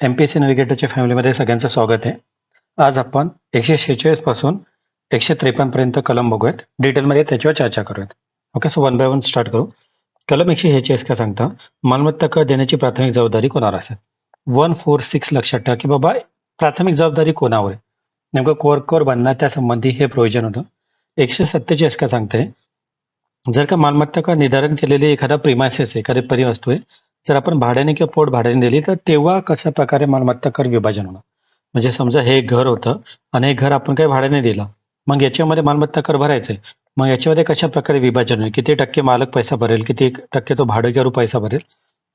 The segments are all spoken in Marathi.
एमपीएससी नॅव्हिगेटरच्या फॅमिलीमध्ये सगळ्यांचं स्वागत आहे. आज आपण 146 पासून 153 पर्यंत कलम बघूयात. डिटेलमध्ये त्याच्यावर चर्चा करूयात. Okay, so one by one start करू. कलम 146 काय सांगता, मालमत्ता कर देण्याची प्राथमिक जबाबदारी कोणावर असेल. 146 लक्षात ठेवा की बाबा प्राथमिक जबाबदारी कोणावर आहे, नेमकं कोर बांधणार त्यासंबंधी हे प्रोव्हिजन होतं. 147 काय सांगते, जर का मालमत्ता कर निर्धारण केलेली एखादा प्रिमायसेस आहे, एखादी परिवस्तू आहे, जर आपण भाड्याने किंवा पोट भाड्याने दिली तर तेव्हा कशा प्रकारे मालमत्ता कर विभाजन होणार. म्हणजे समजा हे एक घर होतं आणि हे घर आपण काही भाड्याने दिलं, मग याच्यामध्ये मालमत्ता कर भरायचा आहे. मग याच्यामध्ये कशा प्रकारे विभाजन होईल, किती टक्के मालक पैसा भरेल, किती टक्के तो भाडेकरू पैसा भरेल,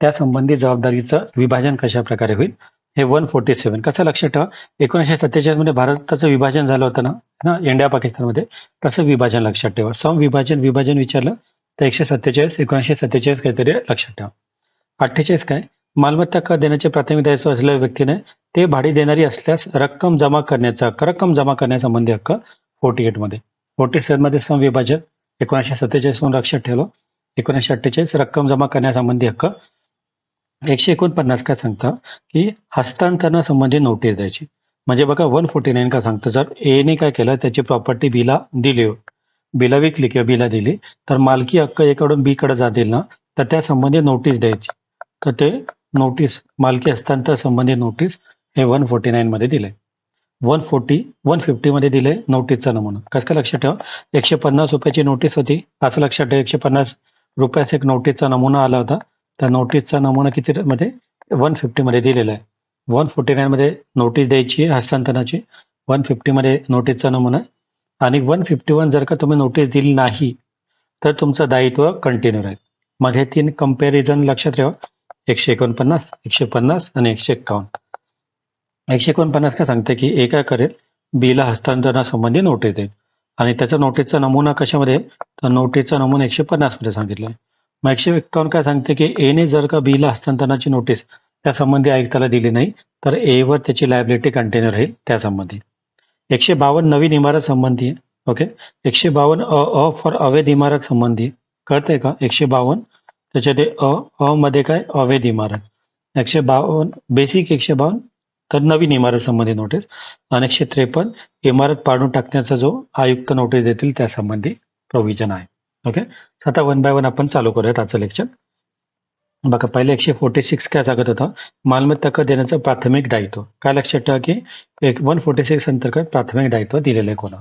त्या संबंधी जबाबदारीचं विभाजन कशा प्रकारे होईल हे 147. कसं लक्षात ठेवा, 1947 मध्ये भारताचं विभाजन झालं होतं ना इंडिया पाकिस्तानमध्ये, तसं विभाजन लक्षात ठेवा. विभाजन विचारलं तर 1947 काहीतरी लक्षात ठेवा. 48 काय, मालमत्ता कर देण्याचे प्राथमिक दायित्व असलेल्या व्यक्तीने ते भाडे देणारी असल्यास रक्कम जमा करण्यासंबंधी हक्क 48 मध्ये. 47 मध्ये समविभाजन 1947 लक्षात ठेवलं. 1948 रक्कम जमा करण्यासंबंधी हक्क. 149 काय सांगता की हस्तांतरणासंबंधी नोटीस द्यायची. म्हणजे बघा 149 काय सांगतं, जर एने काय केलं, त्याची प्रॉपर्टी बीला दिली, बीला विकली किंवा बीला दिली, तर मालकी हक्क एकडून बी कडे जातील ना, तर त्या संबंधी नोटीस द्यायची. तर ते नोटीस, मालकी हस्तांतर संबंधी नोटीस हे 149 मध्ये दिले. 150 मध्ये दिले नोटीसचा नमुना. कसं काय लक्षात ठेवा, 150 रुपयाची नोटीस होती, असं लक्षात ठेवा. 150 रुपयाचा एक नोटीसचा नमुना आला होता. त्या नोटीसचा नमुना किती मध्ये, 150 मध्ये दिलेला आहे. 149 मध्ये नोटीस द्यायची हस्तांतरणाची, 150 मध्ये नोटीसचा नमुना. आणि 151 जर का तुम्ही नोटीस दिली नाही तर तुमचं दायित्व कंटिन्यू राहील. मग हे 3 कंपॅरिझन लक्षात ठेवा, 149, 150 आणि 151. 149 काय सांगते की ए काय करेल, बीला हस्तांतरणासंबंधी नोटीस देईल आणि त्याचा नोटीसचा नमुना कशामध्ये, तर नोटीसचा नमुना 150 मध्ये सांगितलाय. मग 151 काय सांगते की एने जर का बीला हस्तांतरणाची नोटीस त्या संबंधी आयुक्ताला दिली नाही तर ए वर त्याची लायबिलिटी कंटिन्यू राहील त्यासंबंधी. 152 नवीन इमारत संबंधी आहे. ओके, 152 अ फॉर अवैध इमारत संबंधी, कळतंय का. 152 त्याच्यात अ मध्ये काय, अवैध इमारत. 152 बेसिक, 152 तर नवीन इमारत संबंधी नोटीस. आणि 153 इमारत पाडून टाकण्याचा जो आयुक्त नोटीस देतील त्यासंबंधी प्रोव्हिजन आहे. ओके, आता वन बाय वन आपण चालू करूयात आजचं लेक्चर. बघा, पहिले 146 काय सांगत होता, मालमत्ता कर देण्याचं प्राथमिक दायित्व. काय लक्षात ठेवा की 146 अंतर्गत प्राथमिक दायित्व दिलेलं आहे कोणा.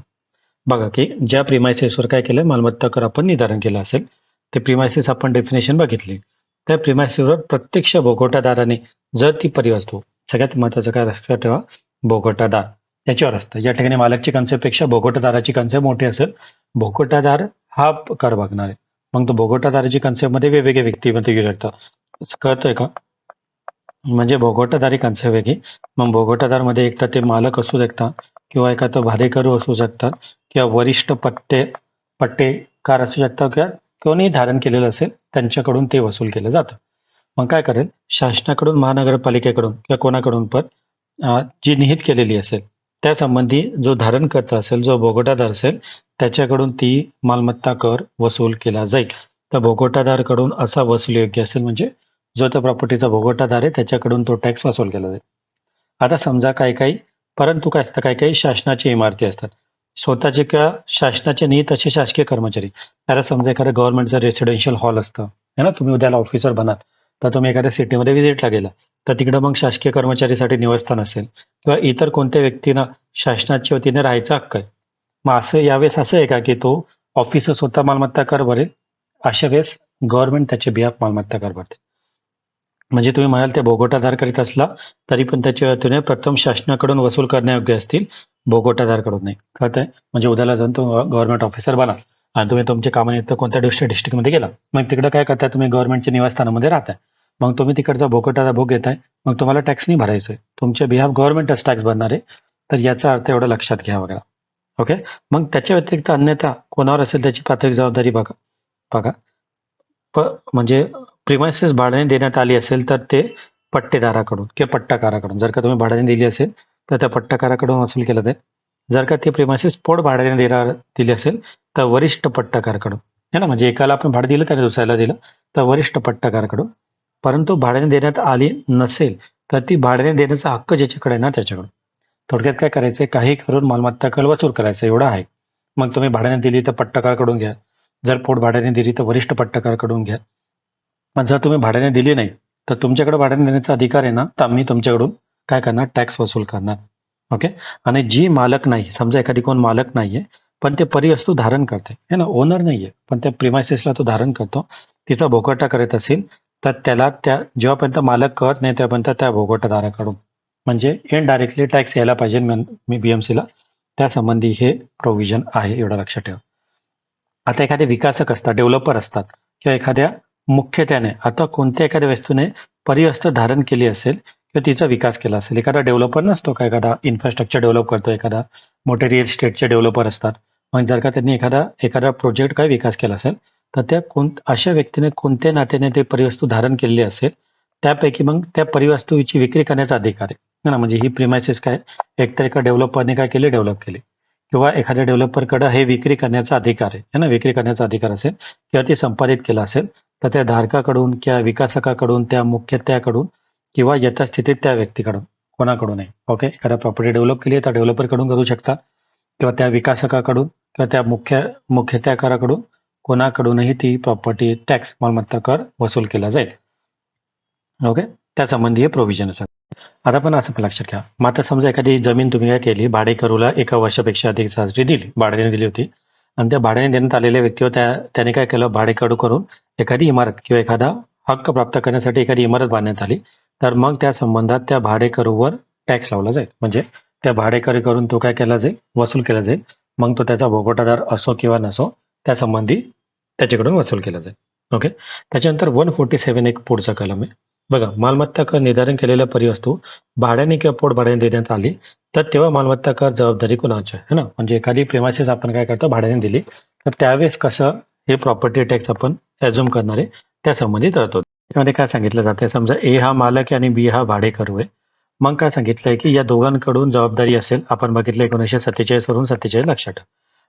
बघा की ज्या प्रिमायसेसवर काय केलं, मालमत्ता कर आपण निर्धारण केलं असेल, ते प्रिमायसेस आपण डेफिनेशन बघितली. त्या प्रिमायसेसवर प्रत्यक्ष भोगवटादाराने जर ती परिवस्तू, सगळ्यात महत्वाचं काय लक्षात ठेवा, भोगवटादार याच्यावर असतं. या ठिकाणी मालकची कन्सेप्टपेक्षा भोगवटादाराची कन्सेप्ट मोठी असेल. भोगवटादार हा कर बघणार आहे, मग तो भोगवटादाराची कन्सेप्ट मध्ये वेगवेगळे व्यक्तिमत्व घेऊ शकतात. कळतंय का, म्हणजे भोगवटादारी कन्सेप्ट वेगळी. मग भोगवटादार मध्ये एकदा ते मालक असू शकतात किंवा एखादं भाडेकरू असू शकतात किंवा वरिष्ठ पट्टेकार असू शकतात किंवा कोणी धारण केलेलं असेल त्यांच्याकडून ते वसूल केलं जातं. मग काय करेल, शासनाकडून, महानगरपालिकेकडून किंवा कोणाकडून पण जी निहित केलेली असेल त्यासंबंधी जो धारण करता असेल, जो भोगवटादार असेल, त्याच्याकडून ती मालमत्ता कर वसूल केला जाईल. तर भोगवटादारकडून असा वसूल योग्य असेल, म्हणजे जो त्या प्रॉपर्टीचा भोगवटादार आहे त्याच्याकडून तो टॅक्स वसूल केला जाईल. आता समजा काही परंतु काय असतं, काही शासनाची इमारती असतात, स्वतःचे किंवा शासनाचे निहित असे शासकीय कर्मचारी. आता समजा एखाद्या गव्हर्नमेंटचं रेसिडेन्शियल हॉल असतं है ना, तुम्ही उद्याला ऑफिसर बनाल तर तुम्ही एखाद्या सिटीमध्ये व्हिजिटला गेला तर तिकडे मग शासकीय कर्मचारीसाठी निवासस्थान असेल किंवा इतर कोणत्या व्यक्तीनं शासनाच्या वतीने राहायचा हक्क आहे. मग असं यावेळेस असं आहे का की तो ऑफिसर स्वतः मालमत्ता कर भरेल, अशा वेळेस गव्हर्नमेंट त्याचे बिहाफ मालमत्ता कर भरते. म्हणजे तुम्ही म्हणाल ते भोगवटादार करीत असला तरी पण त्याच्या वतीने प्रथम शासनाकडून वसूल करण्यायोग्य असतील, भोगवटादारकडून नाही. कळतंय, म्हणजे उद्याला जाऊन तो गव्हर्नमेंट ऑफिसर बना आणि तुम्ही तुमच्या कामानिमित्त कोणत्या डिस्ट्रिक्टमध्ये गेला, मग तिकडे काय करताय, तुम्ही गव्हर्नमेंटच्या निवासस्थानामध्ये राहताय, मग तुम्ही तिकडचा भोगवटाचा भोग घेताय, मग तुम्हाला टॅक्स नाही भरायचा आहे, तुमच्या बिहाफ गव्हर्नमेंटच टॅक्स भरणार आहे. तर याचा अर्थ एवढं लक्षात घ्या वगैरे. ओके, मग त्याच्या व्यतिरिक्त अन्यथा कोणावर असेल त्याची प्राथमिक जबाबदारी बघा. बघा म्हणजे प्रिमायसेस भाड्याने देण्यात आली असेल तर ते पट्टेदाराकडून किंवा पट्टाकाराकडून, जर का तुम्ही भाड्याने दिली असेल तर त्या पट्टाकाराकडून वसूल केलं जाईल. जर का ते प्रिमायसेस पोट भाड्याने दिली असेल तर वरिष्ठ पट्टाकाराकडून, है ना, म्हणजे एकाला आपण भाडं दिलं त्याने दुसऱ्याला दिलं तर वरिष्ठ पट्टाकाराकडून. परंतु भाड्याने देण्यात आली नसेल तर ती भाड्याने देण्याचा हक्क ज्याच्याकडे आहे ना त्याच्याकडून. थोडक्यात काय करायचंय, काही करून मालमत्ता कर वसूल करायचं एवढं आहे. मग तुम्ही भाड्याने दिली तर पट्टाकाराकडून घ्या, जर पोट भाड्याने दिली तर वरिष्ठ पट्टाकाराकडून घ्या. मग जर तुम्ही भाड्याने दिली नाही तर तुमच्याकडे भाड्याने देण्याचा अधिकार आहे ना, तर आम्ही तुमच्याकडून काय करणार, टॅक्स वसूल करणार. ओके. आणि जी मालक नाही, समजा एखादी कोण मालक नाहीये पण ते परिवस्तू धारण करते है ना, ओनर नाहीये पण त्या प्रिमायसेसला तो धारण करतो, तिचा भोगवटा करत असेल, तर त्याला त्या जेव्हापर्यंत मालक कळत नाही त्यापर्यंत त्या भोगवटादाराकडून म्हणजे इनडायरेक्टली टॅक्स यायला पाहिजे मी बीएमसीला, त्या संबंधी हे प्रोव्हिजन आहे, एवढं लक्षात ठेवा. आता एखादे विकासक असतात, डेव्हलपर असतात किंवा एखाद्या मुख्यत्याने आता कोणत्या एखाद्या वस्तूने परिवस्तू धारण केली असेल किंवा तिचा विकास केला असेल. एखादा डेव्हलपर नसतो का, एखादा इन्फ्रास्ट्रक्चर डेव्हलप करतो, एखादा मोठे रिअल इस्टेटचे डेव्हलपर असतात. मग जर का त्यांनी एखादा प्रोजेक्ट काय विकास केला असेल तर त्या अशा व्यक्तीने कोणत्या नात्याने ते परिवस्तू धारण केलेली असेल त्यापैकी मग त्या परिवस्तूची विक्री करण्याचा अधिकार आहे ना. म्हणजे ही प्रिमायसेस काय, एकतर एका डेव्हलपरने काय केले, डेव्हलप केले किंवा एखाद्या डेव्हलपरकडे हे विक्री करण्याचा अधिकार आहे ना, विक्री करण्याचा अधिकार असेल किंवा ते संपादित केलं असेल तर त्या धारकाकडून किंवा विकासकाकडून, त्या मुख्यत्याकडून किंवा यथास्थितीत त्या व्यक्तीकडून कोणाकडूनही. ओके. एखादा प्रॉपर्टी डेव्हलप केली आहे तर डेव्हलपरकडून करू शकता किंवा त्या विकासकाकडून किंवा त्या मुख्यत्याकाराकडून कोणाकडूनही ती प्रॉपर्टी टॅक्स मालमत्ता कर वसूल केला जाईल. ओके. त्या संबंधी हे प्रोव्हिजन असतात. आता पण असं पण लक्षात घ्या, मग आता समजा एखादी जमीन तुम्ही काय केली, भाडेकरूला 1 वर्षापेक्षा अधिक साजरी दिली, भाड्याने दिली होती आणि त्या भाड्याने देण्यात आलेल्या व्यक्तीवर त्याने काय केलं, भाडेकरू करून एखादी इमारत किंवा एखादा हक्क प्राप्त करण्यासाठी एखादी इमारत बांधण्यात आली, तर मग त्या संबंधात त्या भाडेकरूवर टॅक्स लावला जाईल. म्हणजे त्या भाडेकरी करून तो काय केला जाईल, वसूल केला जाईल. मग तो त्याचा भोगवटादार असो किंवा नसो, त्या संबंधी त्याच्याकडून वसूल केला जाईल. ओके. त्याच्यानंतर 147 एक पुढचा कलम आहे. बघा, मालमत्ता कर निर्धारण केलेल्या परिवस्तू भाड्याने किंवा पोटभाड्याने देण्यात आली तर तेव्हा मालमत्ता कर जबाबदारी कोणाची आहे ना. म्हणजे एखादी प्रेमासेस आपण काय करतो, भाड्याने दिली तर त्यावेळेस कसं हे प्रॉपर्टी टॅक्स आपण ॲझ्युम करणार आहे, त्या संबंधित तरतूद. त्यामध्ये काय सांगितलं जाते, समजा ए हा मालक आहे आणि बी हा भाडेकरू आहे. मग काय सांगितलंय की या दोघांकडून जबाबदारी असेल. आपण बघितलं 1947 वरून 47 लक्षात ठेवा.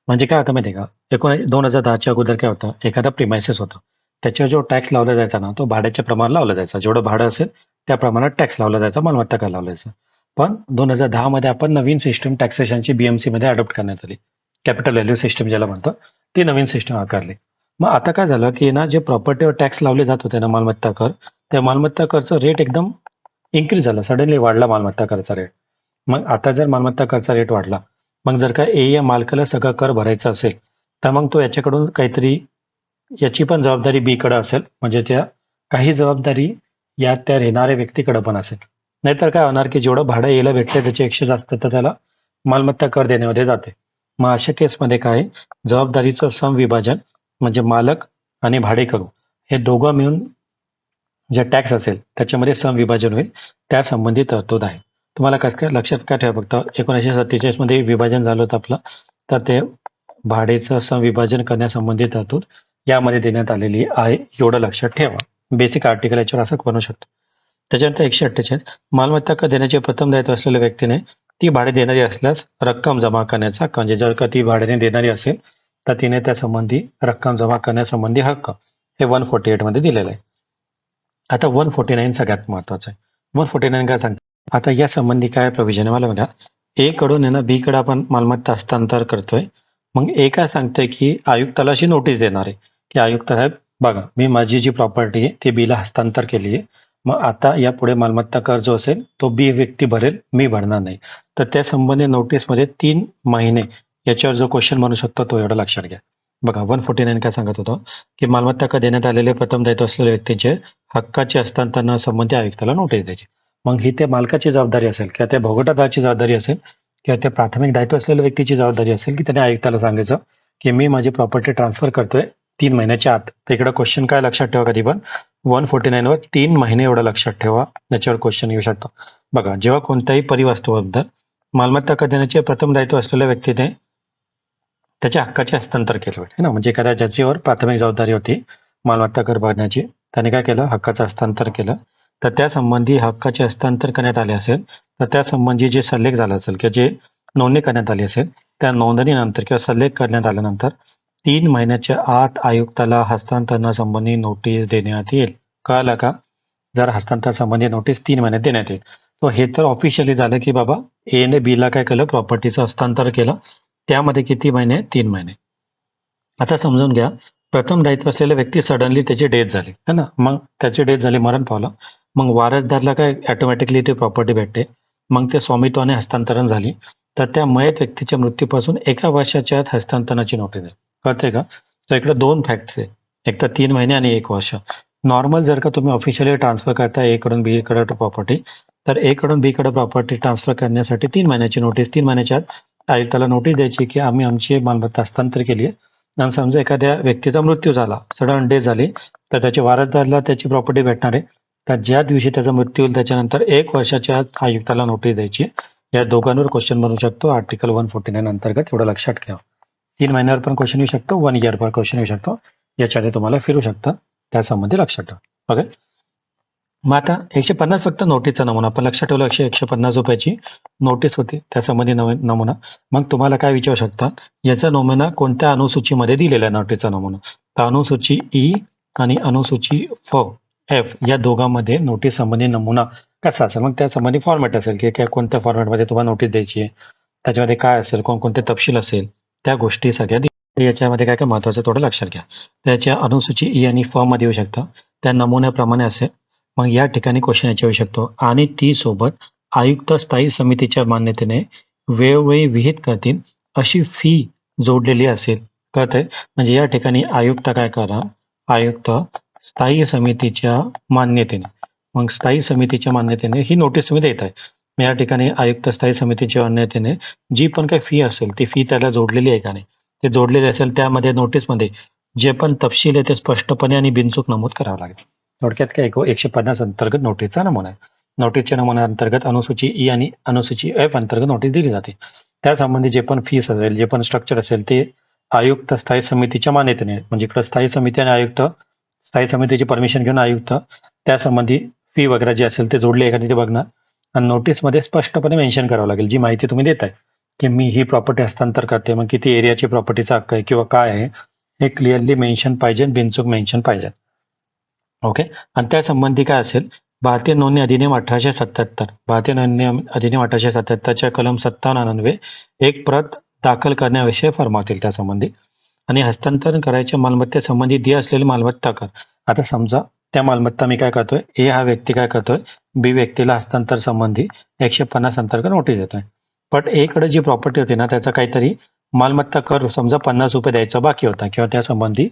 म्हणजे काय होतं माहिती आहे का, 2010च्या अगोदर काय होतं, एखादा प्रिमायसेस होतं, त्याच्यावर जो टॅक्स लावला जायचा ना, तो भाड्याच्या प्रमाणात लावला जायचा. जेवढं भाडं असेल त्या प्रमाणात टॅक्स लावला जायचा, मालमत्ता कर लावला जायचा. पण 2010 मध्ये आपण नवीन सिस्टम टॅक्सेशनची बीएमसी मध्ये अडॉप्ट करण्यात आली, कॅपिटल व्हॅल्यू सिस्टम ज्याला म्हणतो, ती नवीन सिस्टम आकारली. मग आता काय झालं की ना, जे प्रॉपर्टीवर टॅक्स लावले जात होते ना मालमत्ता कर, त्या मालमत्ता करचा रेट एकदम इन्क्रीज झाला, सडनली वाढला मालमत्ता करचा रेट. मग आता जर मालमत्ता करचा रेट वाढला, मग जर का ए या मालकाला सगळा कर भरायचा असेल तर मग तो याच्याकडून काहीतरी याची पण जबाबदारी बी कडे असेल. म्हणजे त्या काही जबाबदारी या त्या घेणाऱ्या व्यक्तीकडे पण असेल. नाहीतर काय होणार की जेवढं भाडं यायला भेटलं त्याच्या 100 जास्त तर त्याला मालमत्ता कर देण्यामध्ये जाते. मग अशा केसमध्ये काय, जबाबदारीचं समविभाजन म्हणजे मालक आणि भाडेकरू हे दोघं मिळून जे टॅक्स असेल त्याच्यामध्ये समविभाजन होईल, त्या संबंधित तरतूद आहे. तुम्हाला काय लक्षात काय ठेवा, फक्त 1947 मध्ये विभाजन झालं होतं आपलं, तर ते भाडेचं समविभाजन करण्यासंबंधी तरतूद यामध्ये देण्यात आलेली आहे, एवढं लक्षात ठेवा. बेसिक आर्टिकल याच्यावर असं बनवू शकतो. त्याच्यानंतर 148, मालमत्ता कर देण्याचे प्रथम दायित्व असलेल्या व्यक्तीने ती भाडे देणारी असल्यास रक्कम जमा करण्याचा हक्क, म्हणजे जर का ती भाड्याने देणारी असेल तर तिने त्या संबंधी रक्कम जमा करण्यासंबंधी हक्क हे 148 मध्ये दिलेलं आहे. आता 149 सगळ्यात महत्वाचं आहे. 149 काय सांगतं, आता या संबंधी काय प्रोव्हिजन आहे मला बघा. ए कडून आहे ना बी कडे आपण मालमत्ता हस्तांतर करतोय. मग ए काय सांगतंय की आयुक्ताला अशी नोटीस देणार आहे की आयुक्त साहेब बघा, मी माझी जी प्रॉपर्टी आहे ती बीला हस्तांतर केली आहे. मग आता यापुढे मालमत्ता कर जो असेल तो बी व्यक्ती भरेल, मी भरणार नाही. तर त्या संबंधी नोटीसमध्ये 3 महिने याच्यावर जो क्वेश्चन म्हणू शकतो तो एवढं लक्षात घ्या. बघा 149 काय सांगत होतं की मालमत्ता कर देण्यात आलेले प्रथम दायित्व असलेल्या व्यक्तींचे हक्काचे हस्तांतरणासंबंधी आयुक्ताला नोटीस द्यायची. मग ही त्या मालकाची जबाबदारी असेल किंवा त्या भोगवटादाराची जबाबदारी असेल किंवा त्या प्राथमिक दायित्व असलेल्या व्यक्तीची जबाबदारी असेल की त्याने आयुक्ताला सांगायचं की मी माझी प्रॉपर्टी ट्रान्सफर करतोय 3 महिन्याच्या आत. तर इकडे क्वेश्चन काय लक्षात ठेवा, कधी पण 149 वर 3 महिने एवढं लक्षात ठेवा, याच्यावर क्वेश्चन येऊ शकतो. बघा, जेव्हा कोणत्याही परिवस्तूबद्दल मालमत्ता कर देण्याचे प्रथम दायित्व असलेल्या व्यक्तीने त्याच्या हक्काचे हस्तांतर केले पाहिजे ना. म्हणजे एखाद्या ज्याच्यावर प्राथमिक जबाबदारी होती मालमत्ता कर भरण्याची, त्याने काय केलं, हक्काचं हस्तांतर केलं. तर त्या संबंधी हक्काचे हस्तांतर करण्यात आले असेल तर त्या संबंधी जे सल्लेख झाला असेल किंवा जे नोंदणी करण्यात आली असेल त्या नोंदणीनंतर किंवा सल्लेख करण्यात आल्यानंतर 3 महिन्याच्या आत आयुक्ताला हस्तांतरणासंबंधी नोटीस देण्यात येईल. कळालं का? जर हस्तांतर संबंधी नोटीस 3 महिन्यात देण्यात येईल. तो हे तर ऑफिशियली झालं की बाबा ए ने बी ला काय केलं, प्रॉपर्टीचं हस्तांतर केलं. त्यामध्ये किती महिने? 3 महिने. आता समजून घ्या, प्रथम दायित्व असलेल्या व्यक्ती सडनली त्याची डेथ झाली है ना, मग त्याची डेथ झाली, मरण पावलं. मग वारसदारला काय ऑटोमॅटिकली ती प्रॉपर्टी भेटते. मग ते स्वामित्वाने हस्तांतरण झाली, तर त्या मयत व्यक्तीच्या मृत्यूपासून 1 वर्षाच्या आत हस्तांतरणाची नोटीस आहे. कळते का? तर इकडे 2 फॅक्ट्स आहे, एक तर 3 महिने आणि 1 वर्ष. नॉर्मल जर का तुम्ही ऑफिशियली ट्रान्सफर करता ए कडून बी कडे प्रॉपर्टी, तर ए कडून बी कडे प्रॉपर्टी ट्रान्सफर करण्यासाठी 3 महिन्याची नोटीस, 3 महिन्याच्या आत आयुक्ताला नोटीस द्यायची की आम्ही आमची मालमत्ता हस्तांतर केली आहे. आणि समजा एखाद्या व्यक्तीचा मृत्यू झाला, सडन डेथ झाली, तर त्याच्या वारसदाराला त्याची प्रॉपर्टी भेटणार आहे. तर ज्या दिवशी त्याचा मृत्यू होईल त्याच्यानंतर 1 वर्षाच्या आत आयुक्ताला नोटीस द्यायची. या दोघांवर क्वेश्चन बनवू शकतो आर्टिकल 149 अंतर्गत, एवढं लक्षात ठेवा. 3 महिन्यावर पण क्वेश्चन येऊ शकतो, 1 इयर पर क्वेश्चन येऊ शकतो. याच्या आधी तुम्हाला फिरू शकतं, त्यासंबंधी लक्षात ठेवा. ओके. मग आता 150 फक्त नोटीसचा नमुना आपण लक्षात ठेवलं. 150 रुपयाची नोटीस होती, त्यासंबंधी नमुना. मग तुम्हाला काय विचारू शकतात, याचा नमुना कोणत्या अनुसूचीमध्ये दिलेला आहे नोटीसचा नमुना? तर अनुसूची ई आणि अनुसूची एफ या दोघांमध्ये नोटीस संबंधी नमुना कसा असेल, मग त्या संबंधी फॉर्मॅट असेल की काय, कोणत्या फॉर्मॅटमध्ये तुम्हाला नोटीस द्यायची आहे, त्याच्यामध्ये काय असेल, कोणकोणते तपशील असेल, त्या गोष्टी सगळ्या याच्यामध्ये काय काय महत्वाचं थोडं लक्षात घ्या. त्याच्या अनुसूची ई आणि फ मध्ये येऊ शकतं, त्या नमुन्याप्रमाणे असेल. मग या ठिकाणी क्वेश्चन याच्या येऊ शकतो, आणि ती सोबत आयुक्त स्थायी समितीच्या मान्यतेने वेळोवेळी विहित करतील अशी फी जोडलेली असेल. कळतंय? म्हणजे या ठिकाणी आयुक्त काय करा, आयुक्त स्थायी समितीच्या मान्यतेने, मग स्थायी समितीच्या मान्यतेने ही नोटीस तुम्ही देत आहे. या ठिकाणी आयुक्त स्थायी समितीच्या मान्यतेने जी पण काही फी असेल ती फी त्याला जोडलेली आहे का नाही, ते जोडलेले असेल त्यामध्ये नोटीसमध्ये जे पण तपशील आहे ते स्पष्टपणे आणि बिनचूक नमूद करावं लागेल. थोडक्यात काय 150 अंतर्गत नोटीसचा नमुना आहे. नोटीसच्या नमुना अंतर्गत अनुसूची ई आणि अनुसूची एफ अंतर्गत नोटीस दिली जाते. त्यासंबंधी जे पण फीस असेल, जे पण स्ट्रक्चर असेल ते आयुक्त स्थायी समितीच्या मान्यतेने, म्हणजे इकडे स्थायी समिती आणि आयुक्त, स्थायी समितीची परमिशन घेऊन आयुक्त त्यासंबंधी फी वगैरे जे असेल ते जोडले आहे का ते बघणार. आणि नोटीसमध्ये स्पष्टपणे मेन्शन करावं लागेल जी माहिती तुम्ही देताय की मी ही प्रॉपर्टी हस्तांतर करते, मग किती एरियाची प्रॉपर्टीचा हक्क आहे किंवा काय आहे हे क्लिअरली मेन्शन पाहिजे, बिनचूक मेन्शन पाहिजे. ओके. आणि त्यासंबंधी काय असेल, भारतीय नोंदणी अधिनियम 1877, भारतीय नोंदणी अधिनियम 1877च्या कलम 57 एक प्रत दाखल करण्याविषयी फरमावतील त्यासंबंधी. आणि हस्तांतरण करायच्या मालमत्तेसंबंधी देय असलेली मालमत्ता कर. आता समजा त्या मालमत्ता मी काय करतोय, ए हा व्यक्ती काय करतोय, बी व्यक्तीला हस्तांतर संबंधी 150 अंतर्गत नोटीस देतोय. पण ए कडे जी प्रॉपर्टी होती ना, त्याचा काहीतरी मालमत्ता कर समजा 50 रुपये द्यायचा बाकी होता, किंवा त्या संबंधी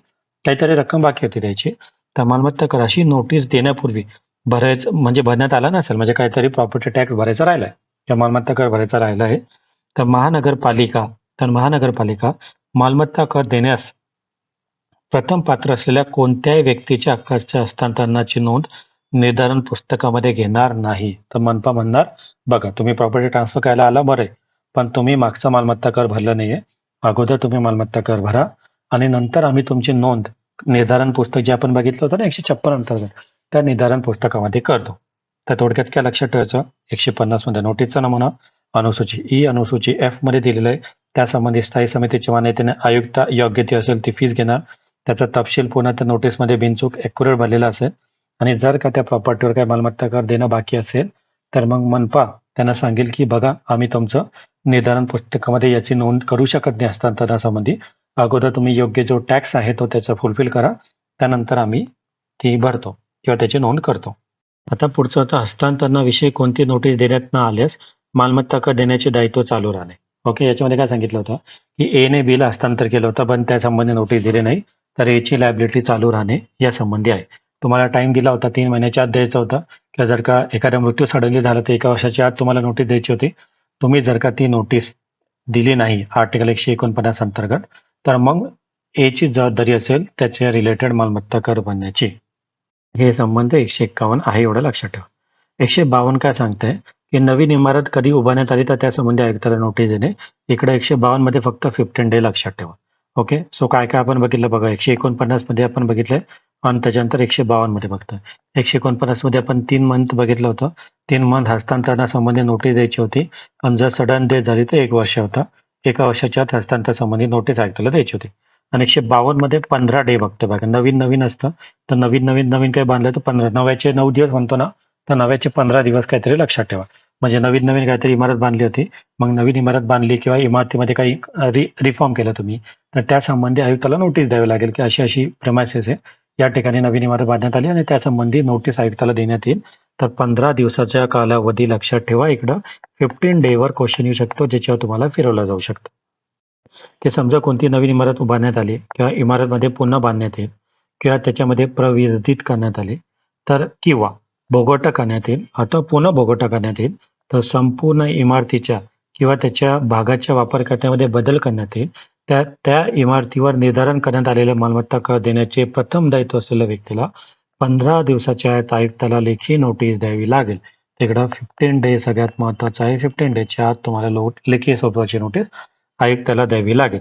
काहीतरी रक्कम बाकी होती द्यायची. तर मालमत्ता कर अशी नोटीस देण्यापूर्वी भरायचं, म्हणजे भरण्यात आला नसेल, म्हणजे काहीतरी प्रॉपर्टी टॅक्स भरायचा राहिलाय किंवा मालमत्ता कर भरायचा राहिला आहे, तर महानगरपालिका मालमत्ता कर देण्यास प्रथम पात्र असलेल्या कोणत्याही व्यक्तीच्या हक्काच्या हस्तांतरणाची नोंद निर्धारण पुस्तकामध्ये घेणार नाही. तर मनपा म्हणणार, बघा तुम्ही प्रॉपर्टी ट्रान्सफर करायला आला बरं आहे, पण तुम्ही मागचा मालमत्ता कर भरला नाहीये, अगोदर तुम्ही मालमत्ता कर भरा आणि नंतर आम्ही तुमची नोंद निर्धारण पुस्तक जे आपण बघितलं होतं ना 156 अंतर्गत, त्या निर्धारण पुस्तकामध्ये करतो. तर थोडक्यात काय लक्षात ठेवायचं, 150 मध्ये नोटीसचा नमुना, अनुसूची ई अनुसूची एफ मध्ये दिलेलं आहे. त्यासंबंधी स्थायी समितीच्या मान्यतेने आयुक्त योग्य ती असेल ती फीस घेणार. त्याचा तपशील पुन्हा त्या नोटीसमध्ये बिनचूक ॲक्युरेट भरलेला असेल. आणि जर का त्या प्रॉपर्टीवर काही मालमत्ता कर देणं बाकी असेल तर मग मनपा त्यांना सांगेल की बघा आम्ही तुमचं निर्धारण पुस्तकामध्ये याची नोंद करू शकत नाही हस्तांतरणासंबंधी, अगोदर तुम्ही योग्य जो टॅक्स आहे तो त्याचा फुलफिल करा, त्यानंतर आम्ही ती भरतो किंवा त्याची नोंद करतो. आता पुढचं होतं हस्तांतरणाविषयी कोणती नोटीस देण्यात न आल्यास मालमत्ता कर देण्याचे दायित्व चालू राहणे. ओके. याच्यामध्ये काय सांगितलं होतं की ए ने बी ला हस्तांतर केलं होतं पण त्या संबंधी नोटीस दिली नाही, तर याची लायबिलिटी चालू राहणे या संबंधी आहे. तुम्हाला टाइम दिला होता 3 महिन्याच्या आत द्यायचा होता, किंवा जर का एखादा मृत्यू सडनली झाला तर 1 वर्षाच्या आत तुम्हाला नोटीस द्यायची होती. तुम्ही जर का ती नोटीस दिली नाही आर्टिकल 149 अंतर्गत, तर मग ए ची जबाबदारी असेल त्याच्या रिलेटेड मालमत्ता कर भरण्याची. हे संबंध 151 आहे, एवढं लक्षात ठेवा. 152 काय सांगतंय की नवीन इमारत कधी उभारण्यात आली तर त्यासंबंधी आयुक्ताला नोटीस देणे. इकडे 152 मध्ये फक्त 15 डे लक्षात ठेवा. ओके. सो काय काय आपण बघितलं बघा, 149 मध्ये आपण बघितलंय आणि त्याच्यानंतर 152 मध्ये बघतोय. 149 मध्ये आपण 3 मंथ बघितलं होतं. 3 मंथ हस्तांतरणासंबंधी नोटीस द्यायची होती, आणि जर सडन डेथ झाली तर 1 वर्ष होता. 1 वर्षाच्या आत हस्तांतर संबंधी नोटीस आयुक्ताला द्यायची होती. आणि 152 मध्ये 15 डे बघतो बघा. नवीन नवीन असतं तर नवीन काही बांधलं तर 15 नव्याचे 9 दिवस म्हणतो ना, तर नव्याचे 15 दिवस काहीतरी लक्षात ठेवा. म्हणजे नवीन नवीन काहीतरी इमारत बांधली होती, मग नवीन इमारत बांधली किंवा इमारतीमध्ये काही रिफॉर्म केलं तुम्ही, तर त्या संबंधी आयुक्ताला नोटीस द्यावी लागेल की अशी अशी प्रेमायसेस आहे, या ठिकाणी नवीन इमारत बांधण्यात आली आणि त्यासंबंधी नोटीस आयुक्ताला देण्यात येईल. तर 15 दिवसाच्या कालावधी लक्षात ठेवा. इकडं 15 डे वर क्वेश्चन येऊ शकतो, ज्याच्यावर तुम्हाला फिरवलं जाऊ शकतं. की समजा कोणती नवीन इमारत उभारण्यात आली किंवा इमारतमध्ये पुन्हा बांधण्यात येईल किंवा त्याच्यामध्ये प्रविर्धित करण्यात आले, तर किंवा भोगोटा करण्यात येईल अथवा पुन्हा भोगोटा करण्यात येईल, तर संपूर्ण इमारतीच्या किंवा त्याच्या भागाच्या वापरकर्त्यामध्ये बदल करण्यात येईल, त्या त्या इमारतीवर निर्धारण करण्यात आलेल्या मालमत्ता कर देण्याचे प्रथम दायित्व असलेल्या व्यक्तीला 15 दिवसाच्या आत आयुक्ताला लेखी नोटीस द्यावी लागेल. तिकडं 15 डे सगळ्यात महत्वाचं आहे. 15 डेच्या आत तुम्हाला लेखी स्वरूपाची नोटीस आयुक्ताला द्यावी लागेल.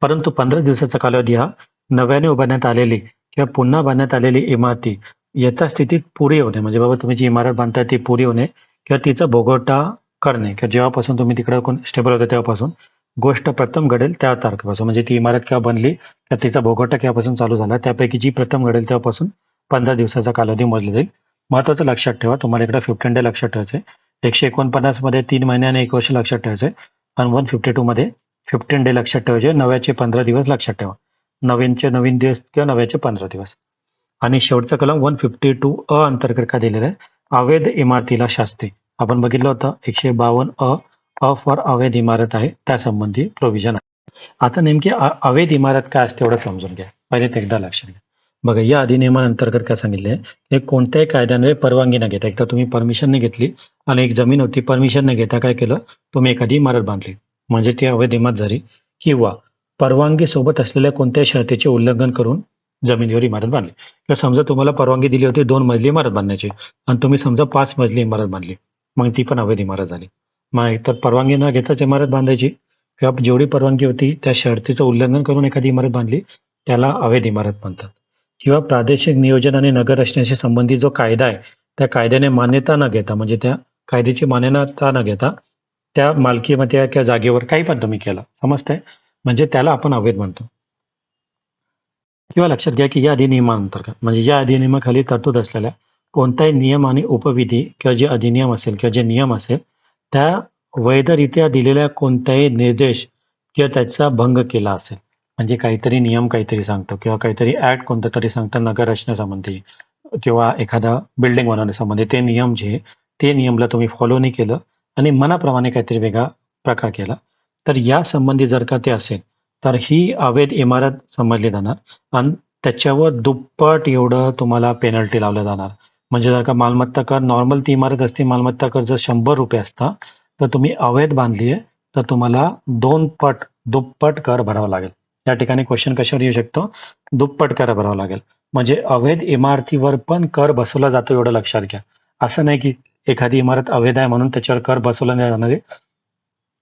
परंतु 15 दिवसाचा कालावधी हा नव्याने उभारण्यात आलेली किंवा पुन्हा बांधण्यात आलेली इमारती यथास्थितीत पुरी होणे, म्हणजे बाबा तुम्ही जी इमारत बांधताय ती पुरी होणे किंवा तिचा भोगोटा करणे किंवा जेव्हापासून तुम्ही तिकडे स्टेबल होता तेव्हापासून गोष्ट प्रथम घडेल त्या तारखेपासून, म्हणजे ती इमारत केव्हा बनली किंवा तिचा भोगोटा केव्हापासून चालू झाला त्यापैकी जी प्रथम घडेल तेव्हापासून 15 दिवसाचा कालावधी मोजला जाईल. महत्वाचं लक्षात ठेवा, तुम्हाला इकडे 15 डे लक्षात ठेवायचे. 149 मध्ये 3 महिने आणि 1 वर्ष लक्षात ठेवायचे आणि 152 मध्ये 15 डे लक्षात ठेवायचे. नव्याचे 15 दिवस लक्षात ठेवा. नवीनचे नवीन दिवस किंवा नव्याचे 15 दिवस. आणि शेवटचा कलम 152 अ अंतर्गत काय दिलेलं आहे, अवैध इमारतीला शास्ती. आपण बघितलं होतं 152 अ अ फॉर अवैध इमारत आहे, त्यासंबंधी प्रोव्हिजन आहे. आता नेमकी अवैध इमारत काय असते एवढं समजून घ्या. पहिले ते एकदा लक्षात घ्या. बघा, या अधिनियमांतर्गत काय सांगितलंय, हे कोणत्याही कायद्यान्वये परवानगी न घेता, एकदा तुम्ही परमिशन नाही घेतली आणि एक जमीन होती, परमिशन न घेता काय केलं, तुम्ही एखादी इमारत बांधली, म्हणजे ती अवैध इमारत झाली. किंवा परवानगी सोबत असलेल्या कोणत्याही शर्तीचे उल्लंघन करून जमिनीवर इमारत बांधली. तर समजा तुम्हाला परवानगी दिली होती 2 मजली इमारत बांधण्याची आणि तुम्ही समजा 5 मजली इमारत बांधली, मग ती पण अवैध इमारत झाली. मग एकतर परवानगी न घेताच इमारत बांधायची किंवा जेवढी परवानगी होती त्या शर्तीचं उल्लंघन करून एखादी इमारत बांधली, त्याला अवैध इमारत म्हणतात. किंवा प्रादेशिक नियोजन आणि नगर रचनेशी संबंधित जो कायदा आहे, त्या कायद्याने मान्यता न घेता, म्हणजे त्या कायद्याची मान्यता न घेता त्या मालकीमध्ये किंवा जागेवर काही पण तुम्ही केलं, समजतंय, म्हणजे त्याला आपण अवैध म्हणतो. किंवा लक्षात घ्या की या अधिनियमांतर्गत, म्हणजे या अधिनियमाखाली तरतूद असलेल्या कोणताही नियम आणि उपविधी किंवा जे अधिनियम असेल किंवा जे नियम असेल, त्या वैधरित्या दिलेल्या कोणत्याही निर्देश किंवा त्याचा भंग केला असेल, म्हणजे काहीतरी नियम काहीतरी सांगतो किंवा काहीतरी ऍक्ट कोणतं तरी सांगतं नगर रचनेसंबंधी किंवा एखादा बिल्डिंग बनवण्यासंबंधी, ते नियम जे ते नियमला तुम्ही फॉलो नाही केलं आणि मनाप्रमाणे काहीतरी वेगळा प्रकार केला, तर या संबंधी जर का ते असेल, तर ही अवैध इमारत समजली जाणार आणि त्याच्यावर दुप्पट एवढं तुम्हाला पेनल्टी लावलं जाणार. म्हणजे जर का मालमत्ता कर नॉर्मल ती इमारत असते, मालमत्ता कर जर ₹100 असता, तर तुम्ही अवैध बांधली आहे, तर तुम्हाला 2 पट दुप्पट कर भरावा लागेल. या ठिकाणी क्वेश्चन कशावर येऊ शकतो, दुप्पट कर भरावा लागेल. म्हणजे अवैध इमारतीवर पण कर बसवला जातो एवढं लक्षात घ्या. असं नाही की एखादी इमारत अवैध आहे म्हणून त्याच्यावर कर बसवला नाही जाणार आहे.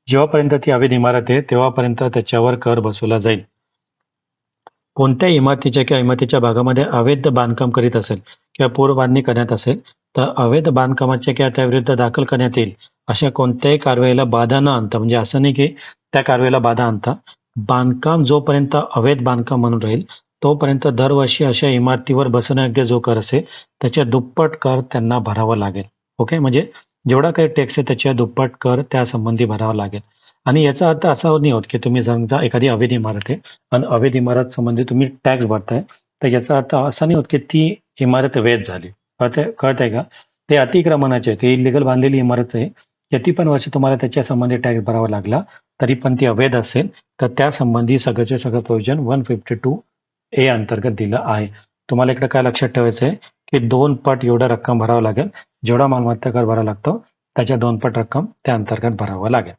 जेव्हापर्यंत ती अवैध इमारत आहे तेव्हापर्यंत त्याच्यावर कर बसवला जाईल. कोणत्याही इमारतीच्या किंवा इमारतीच्या भागामध्ये अवैध बांधकाम करीत असेल किंवा पूर्वबांधणी करण्यात असेल, तर अवैध बांधकामाच्या किंवा त्याविरुद्ध दाखल करण्यात येईल अशा कोणत्याही कारवाईला बाधा न आणता, म्हणजे असं नाही की त्या कारवाईला बाधा आणता, बांधकाम जोपर्यंत अवैध बांधकाम म्हणून राहील तोपर्यंत दरवर्षी अशा इमारतीवर बसण्यायोग्य जो कर असेल त्याच्या दुप्पट कर त्यांना भरावा लागेल. ओके, म्हणजे जेवढा काही टॅक्स आहे त्याच्या दुप्पट कर त्या संबंधी भरावा लागेल. आणि याचा अर्थ असा नाही होत की तुम्ही समजा एखादी अवैध इमारत आहे आणि अवैध इमारत संबंधी तुम्ही टॅक्स भरताय, तर याचा अर्थ असा नाही होत की ती इमारत वैध झाली. कळतंय का? ते अतिक्रमणाचे, ते इलिगल बांधलेली इमारत आहे, किती पण वर्ष तुम्हाला त्याच्या संबंधी टॅक्स भरावा लागला तरी पण ती अवैध असेल, तर त्या संबंधी सगळ्याचे सगळं प्रोव्हिजन 152 ए अंतर्गत दिलं आहे. तुम्हाला इकडे काय लक्षात ठेवायचं आहे की 2 पट एवढा रक्कम भरावा लागेल. जेवढा मालमत्ता कर भरावा लागतो त्याच्या 2 पट रक्कम त्या अंतर्गत भरावं लागेल.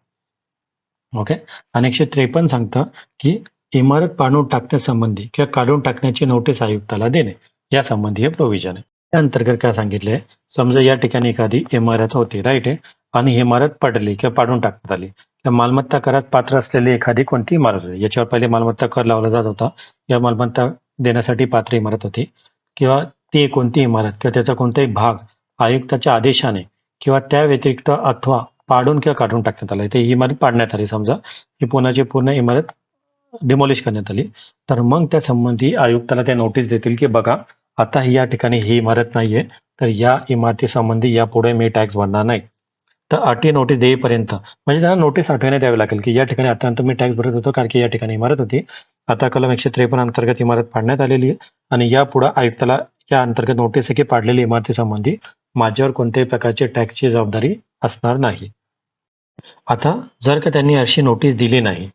ओके. आणि 153 सांगतं की इमारत पाडून टाकण्यासंबंधी किंवा काढून टाकण्याची नोटीस आयुक्ताला देणे, या संबंधी हे प्रोव्हिजन आहे. त्या अंतर्गत काय सांगितलंय, समजा या ठिकाणी एखादी इमारत होती, राईट आहे, आणि ही इमारत पडली किंवा पाडून टाकण्यात आली, तर मालमत्ता करात पात्र असलेली एखादी कोणती इमारत होती, याच्यावर पहिले मालमत्ता कर लावला जात होता, या मालमत्ता देण्यासाठी पात्र इमारत होती, किंवा ती कोणती इमारत किंवा त्याचा कोणताही भाग आयुक्ताच्या आदेशाने किंवा त्या व्यतिरिक्त अथवा पाडून किंवा काढून टाकण्यात आलं, ते ही इमारत पाडण्यात आली. समजा ही पुण्याची पूर्ण इमारत डिमॉलिश करण्यात आली, तर मग त्या संबंधी आयुक्ताला ते नोटीस देतील की बघा आता या ठिकाणी ही इमारत नाहीये, तर या इमारतीसंबंधी यापुढे मी टॅक्स भरणार नाही. तर अटी नोटीस देईपर्यंत म्हणजे त्यांना नोटीस आठवणे द्यावी लागेल की या ठिकाणी आतापर्यंत मी टॅक्स भरत होतो कारण की या ठिकाणी इमारत होती. आता कलम 153 अंतर्गत इमारत पाडण्यात आलेली आहे आणि यापुढे आयुक्ताला या अंतर्गत नोटीस आहे की पाडलेली इमारतीसंबंधी माझ्यावर कोणत्याही प्रकारची टॅक्सची जबाबदारी असणार नाही. आता जर का त्यांनी अशी नोटीस दिली नाही,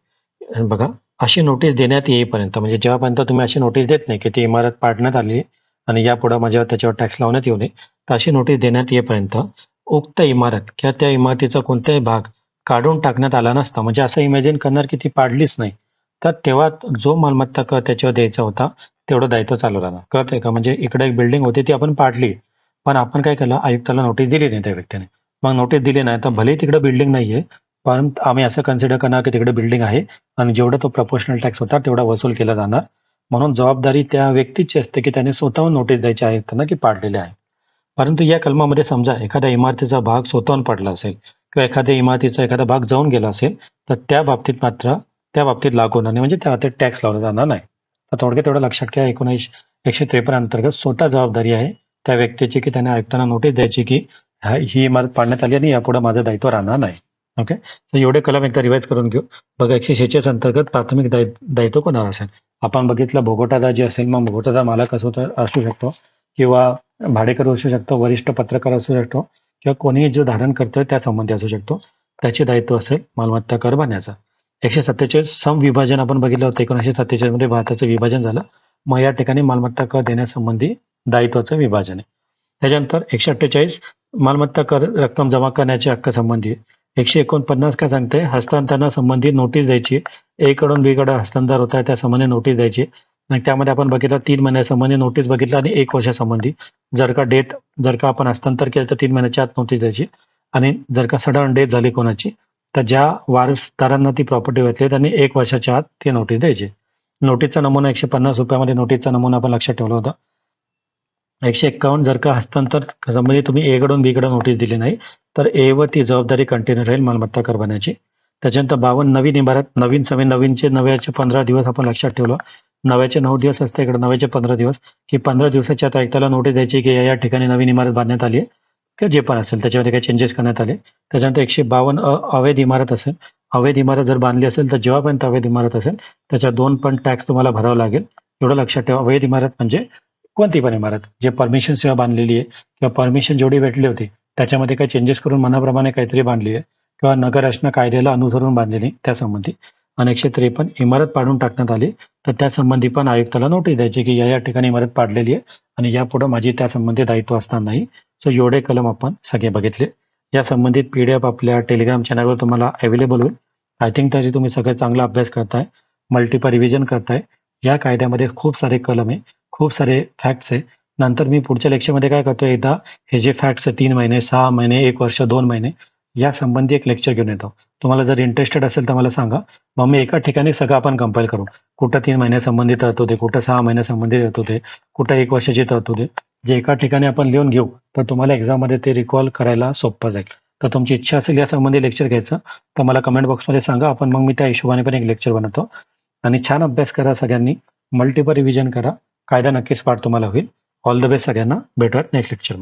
बघा अशी नोटीस देण्यात येईपर्यंत म्हणजे जेव्हापर्यंत तुम्ही अशी नोटीस देत नाही की ती इमारत पाडण्यात आली आणि यापुढे माझ्यावर त्याच्यावर टॅक्स लावण्यात येऊ नये, तर अशी नोटीस देण्यात येईपर्यंत उक्त इमारत किंवा त्या इमारतीचा कोणताही भाग काढून टाकण्यात आला नसता. म्हणजे असं इमॅजिन करणार की ती पाडलीच नाही, तर तेव्हा जो मालमत्ता कर त्याच्यावर द्यायचा होता तेवढं दायित्व चालू राहणार. कळतंय का? म्हणजे इकडे एक बिल्डिंग होती ती आपण पाडली, पण आपण काय केलं, आयुक्ताला नोटीस दिली नाही त्या व्यक्तीने. मग नोटीस दिली नाही तर भलेही तिकडे बिल्डिंग नाहीये, पण आम्ही असं कन्सिडर करणार की तिकडे बिल्डिंग आहे आणि जेवढा तो प्रपोर्शनल टॅक्स होता तेवढा वसूल केला जाणार. म्हणून जबाबदारी त्या व्यक्तीची असते की त्याने स्वतःहून नोटीस द्यायची आहे त्यांना की पाडलेले आहे. परंतु या कलमामध्ये समजा एखाद्या इमारतीचा भाग स्वतःहून पडला असेल किंवा एखाद्या इमारतीचा एखादा भाग जाऊन गेला असेल, तर त्या बाबतीत लागू होणार नाही, म्हणजे त्या बाबतीत टॅक्स लावला जाणार नाही. तर थोडक्यात तेवढं लक्षात घ्या, 153 अंतर्गत स्वतः जबाबदारी आहे त्या व्यक्तीची की त्याने आयुक्तांना नोटीस द्यायची की ही इमारत पाडण्यात आली आणि यापुढे माझं दायित्व राहणार नाही. ओके, तर एवढे कलम एकदा रिवाइज करून घेऊ. बघा 146 अंतर्गत प्राथमिक दायित्व कोणावर असेल. आपण बघितलं भोगोटादार जे असेल, मग भोगोटादार मालक असू शकतो किंवा भाडेकरू असू शकतो, वरिष्ठ पत्रकार असू शकतो किंवा कोणीही जो धारण करतोय त्या संबंधी असू शकतो. त्याचे दायित्व असेल मालमत्ता कर भरण्याचा. 147 समविभाजन आपण बघितलं होतं. 1947 मध्ये भारताचं विभाजन झालं, मग या ठिकाणी मालमत्ता कर देण्यासंबंधी दायित्वाचं विभाजन आहे. त्याच्यानंतर 148 मालमत्ता कर रक्कम जमा करण्याच्या हक्क संबंधी. 149 काय सांगते, हस्तांतरणासंबंधी नोटीस द्यायची. ए कडून बी कडे हस्तांतर होत आहे त्या संबंधी नोटीस द्यायची. मग त्यामध्ये आपण बघितलं 3 महिन्यासंबंधी नोटीस बघितलं आणि 1 वर्षासंबंधी. जर का आपण हस्तांतर केलं तर 3 महिन्याच्या आत नोटीस द्यायची आणि जर का सडन डेथ झाली कोणाची तर ज्या वारसदारांना ती प्रॉपर्टी भेटली त्यांनी 1 वर्षाच्या आत ती नोटीस द्यायची. नोटीसचा नमुना 150 रुपयामध्ये नोटीसचा नमुना आपण लक्षात ठेवला होता. 151 जर का हस्तांतर संबंधी तुम्ही ए कडून बी कडे नोटीस दिली नाही तर ए वर ती जबाबदारी कंटिन्यू राहील मालमत्ता कर भरण्याची. त्याच्यानंतर 52 नवीन इमारत, नव्याचे 15 दिवस आपण लक्षात ठेवलं. नव्याचे 9 दिवस असते, इकडे नव्याचे 15 दिवस, की 15 दिवसाच्या आत आयुक्ताला नोटीस द्यायची की या ठिकाणी नवीन इमारत बांधण्यात आली आहे किंवा जे पण असेल त्याच्यामध्ये काही चेंजेस करण्यात आले. त्याच्यानंतर 152 अवैध इमारत असेल. अवैध इमारत जर बांधली असेल तर जेव्हापर्यंत अवैध इमारत असेल त्याच्या 2 पण टॅक्स तुम्हाला भरावा लागेल. एवढं लक्षात ठेवा. अवैध इमारत म्हणजे कोणती पण इमारत जे परमिशन शिवाय बांधलेली आहे किंवा परमिशन जेवढी भेटली होती त्याच्यामध्ये काही चेंजेस करून मनाप्रमाणे काहीतरी बांधली आहे किंवा नगर रचना कायद्याला अनुसरून बांधलेली त्यासंबंधी. आणि 153 इमारत पाडून टाकण्यात आली तर त्यासंबंधी पण आयुक्ताला नोटीस द्यायची की या ठिकाणी इमारत पाडलेली आहे आणि यापुढे माझी त्यासंबंधी दायित्व असणार नाही. सो एवढे कलम आपण सगळे बघितले. या संबंधित PDF आपल्या टेलिग्राम चॅनलवर तुम्हाला अवेलेबल होईल. आय थिंक तरी तुम्ही सगळं चांगला अभ्यास करताय, मल्टिपल रिव्हिजन करताय. या कायद्यामध्ये खूप सारे कलम आहे, खूप सारे फॅक्ट्स आहे. नंतर मी पुढच्या लेक्चरमध्ये काय करतो, एकदा हे जे फॅक्ट्स आहे 3 महिने, 6 महिने, 1 वर्ष, 2 महिने या संबंधी एक लेक्चर घेऊन येतो. तुम्हाला जर इंटरेस्टेड असेल तर मला सांगा, मग मी एका ठिकाणी सगळं आपण कंपाईल करू. कुठं 3 महिन्यासंबंधी तरतूद आहे, कुठं 6 महिन्यासंबंधी तरतूद आहे, कुठं 1 वर्षाची तरतूद आहे. जे एका ठिकाणी आपण लिहून घेऊ तर तुम्हाला एक्झाममध्ये ते रिकॉल करायला सोपं जाईल. तर तुमची इच्छा असेल या संबंधी लेक्चर घ्यायचं तर मला कमेंट बॉक्समध्ये सांगा, आपण मग मी त्या हिशोबाने पण एक लेक्चर बनवतो. आणि छान अभ्यास करा सगळ्यांनी, मल्टिपल रिव्हिजन करा. कायदा नक्कीच पाठ तुम्हाला होईल. ऑल द बेस्ट सगळ्यांना. भेटूयात नेक्स्ट लेक्चर.